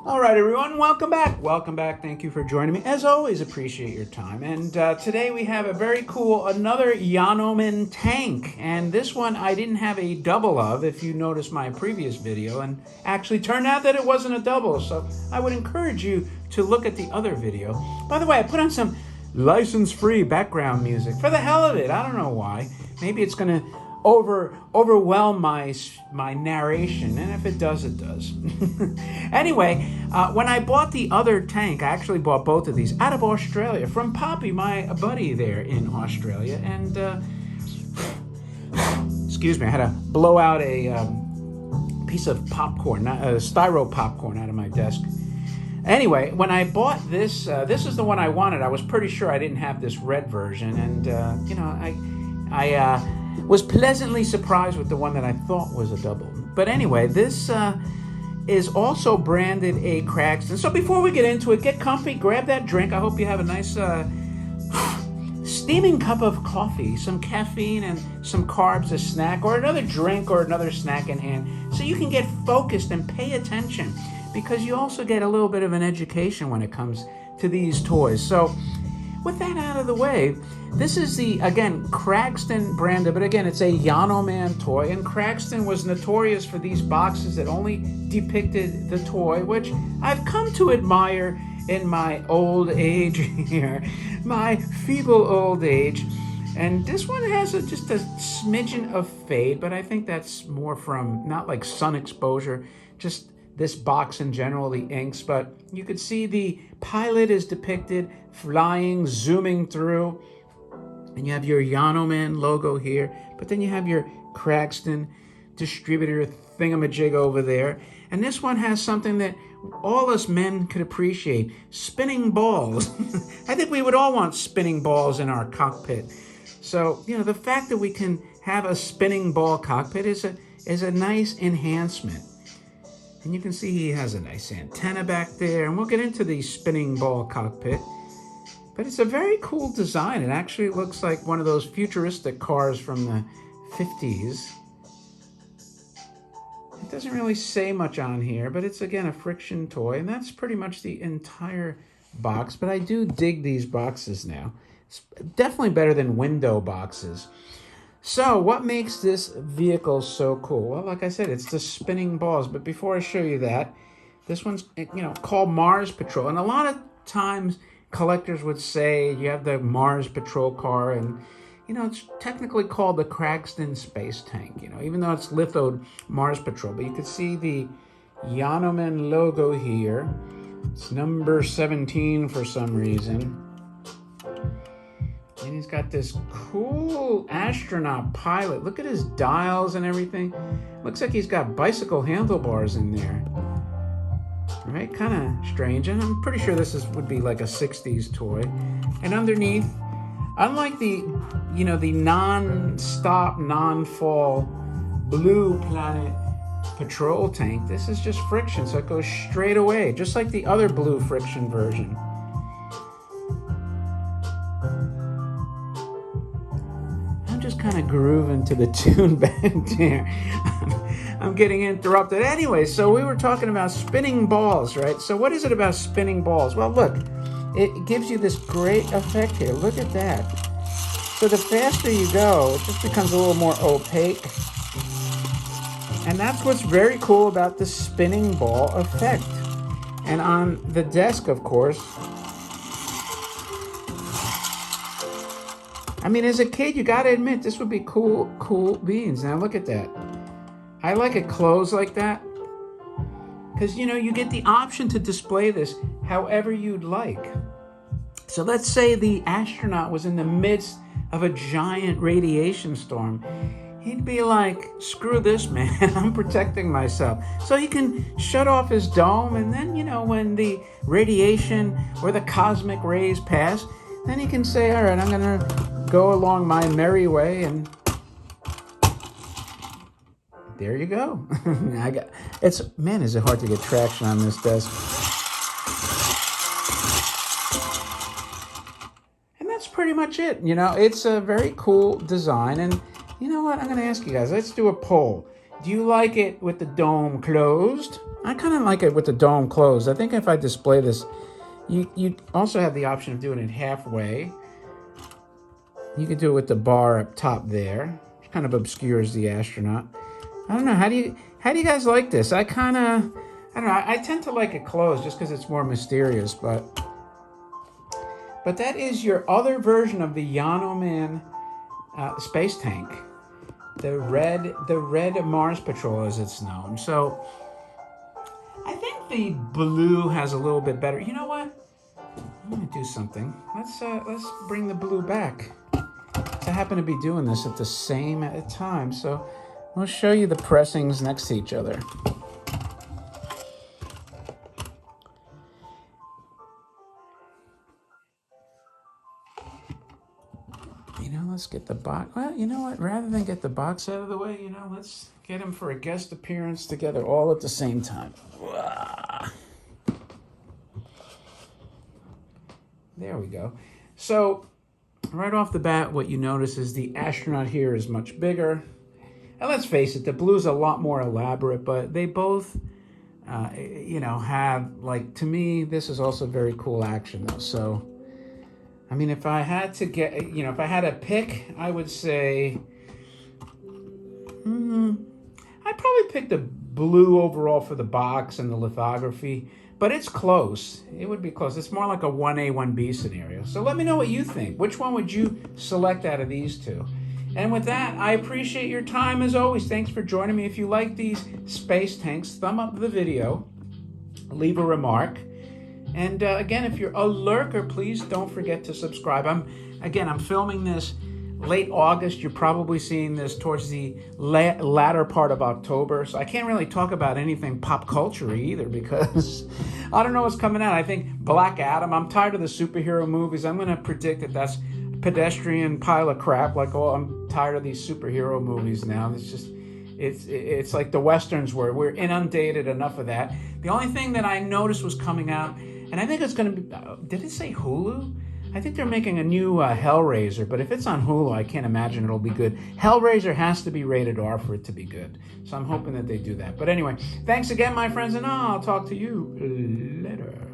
All right, everyone, welcome back. Welcome back. Thank you for joining me. As always, appreciate your time. And today we have a very cool, another Yanoman tank. And this one I didn't have a double of, if you noticed my previous video. And actually turned out that it wasn't a double. So I would encourage you to look at the other video. By the way, I put on some license-free background music for the hell of it. I don't know why. Maybe it's going to overwhelm my narration, and if it does, it does. Anyway, when I bought the other tank, I actually bought both of these out of Australia from Poppy, my buddy there in Australia, and excuse me, I had to blow out a piece of popcorn, styro popcorn, out of my desk. Anyway, when I bought this, this is the one I wanted. I was pretty sure I didn't have this red version, and I was pleasantly surprised with the one that I thought was a double. But anyway, this is also branded a Cragstan. So before we get into it, get comfy, grab that drink. I hope you have a nice steaming cup of coffee, some caffeine and some carbs, a snack, or another drink or another snack in hand, so you can get focused and pay attention, because you also get a little bit of an education when it comes to these toys. So with that out of the way, this is the, again, Cragstan branded, but again, it's a Yanoman toy, and Cragstan was notorious for these boxes that only depicted the toy, which I've come to admire in my old age here, my feeble old age. And this one has just a smidgen of fade, but I think that's more from not like sun exposure, just this box in general, the inks. But you could see the pilot is depicted flying, zooming through, and you have your Yanoman logo here, but then you have your Cragstan distributor thingamajig over there. And this one has something that all us men could appreciate: spinning balls. I think we would all want spinning balls in our cockpit. So, you know, the fact that we can have a spinning ball cockpit is a nice enhancement. And you can see he has a nice antenna back there, and we'll get into the spinning ball cockpit. But it's a very cool design. It actually looks like one of those futuristic cars from the 50s. It doesn't really say much on here, but it's, again, a friction toy, and that's pretty much the entire box. But I do dig these boxes now. It's definitely better than window boxes. So what makes this vehicle so cool? Well, like I said, it's the spinning balls. But before I show you that, this one's, called Mars Patrol. And a lot of times collectors would say you have the Mars Patrol car, and it's technically called the Cragstan Space Tank, even though it's lithoed Mars Patrol. But you can see the Yanoman logo here. It's number 17 for some reason. And he's got this cool astronaut pilot. Look at his dials and everything. Looks like he's got bicycle handlebars in there. Right? Kind of strange. And I'm pretty sure this would be like a 60s toy. And underneath, unlike the non-stop, non-fall Blue Planet Patrol tank, this is just friction, so it goes straight away, just like the other blue friction version. Just kind of grooving to the tune back there. I'm getting interrupted. Anyway, so we were talking about spinning balls, right? So what is it about spinning balls? Well, look, it gives you this great effect here. Look at that. So the faster you go, it just becomes a little more opaque. And that's what's very cool about the spinning ball effect. And on the desk, of course, I mean, as a kid, you got to admit, this would be cool beans. Now, look at that. I like it closed like that because, you get the option to display this however you'd like. So let's say the astronaut was in the midst of a giant radiation storm. He'd be like, screw this, man. I'm protecting myself. So he can shut off his dome, and then, when the radiation or the cosmic rays pass, then he can say, all right, I'm going to go along my merry way, and there you go. Is it hard to get traction on this desk? And that's pretty much it. It's a very cool design, and you know what? I'm going to ask you guys, let's do a poll. Do you like it with the dome closed, I kind of like it with the dome closed. I think if I display this, you also have the option of doing it halfway. You could do it with the bar up top there. It kind of obscures the astronaut. I don't know. How do you guys like this? I don't know. I tend to like it closed just because it's more mysterious. But that is your other version of the Yanoman space tank, the red Mars Patrol as it's known. So I think the blue has a little bit better. You know what? I'm gonna do something. Let's bring the blue back. I happen to be doing this at the same time, so I'll show you the pressings next to each other. Let's get the box. Well, you know what? Rather than get the box out of the way, let's get him for a guest appearance together all at the same time. There we go. So, right off the bat, what you notice is the astronaut here is much bigger. And let's face it, the blue's a lot more elaborate, but they both, have, to me, this is also very cool action, though. So, I mean, if I had to get, if I had to pick, I would say, I'd probably pick the blue overall for the box and the lithography, but it's close. It would be close. It's more like a 1A, 1B scenario. So let me know what you think. Which one would you select out of these two? And with that, I appreciate your time as always. Thanks for joining me. If you like these space tanks, thumb up the video, leave a remark. And again, if you're a lurker, please don't forget to subscribe. I'm filming this late August. You're probably seeing this towards the latter part of October. So I can't really talk about anything pop culture either because I don't know what's coming out. I think Black Adam. I'm tired of the superhero movies. I'm going to predict that that's pedestrian pile of crap. I'm tired of these superhero movies now. It's like the Westerns were. We're inundated enough of that. The only thing that I noticed was coming out, and I think it's going to be, did it say Hulu? I think they're making a new Hellraiser, but if it's on Hulu, I can't imagine it'll be good. Hellraiser has to be rated R for it to be good. So I'm hoping that they do that. But anyway, thanks again, my friends, and I'll talk to you later.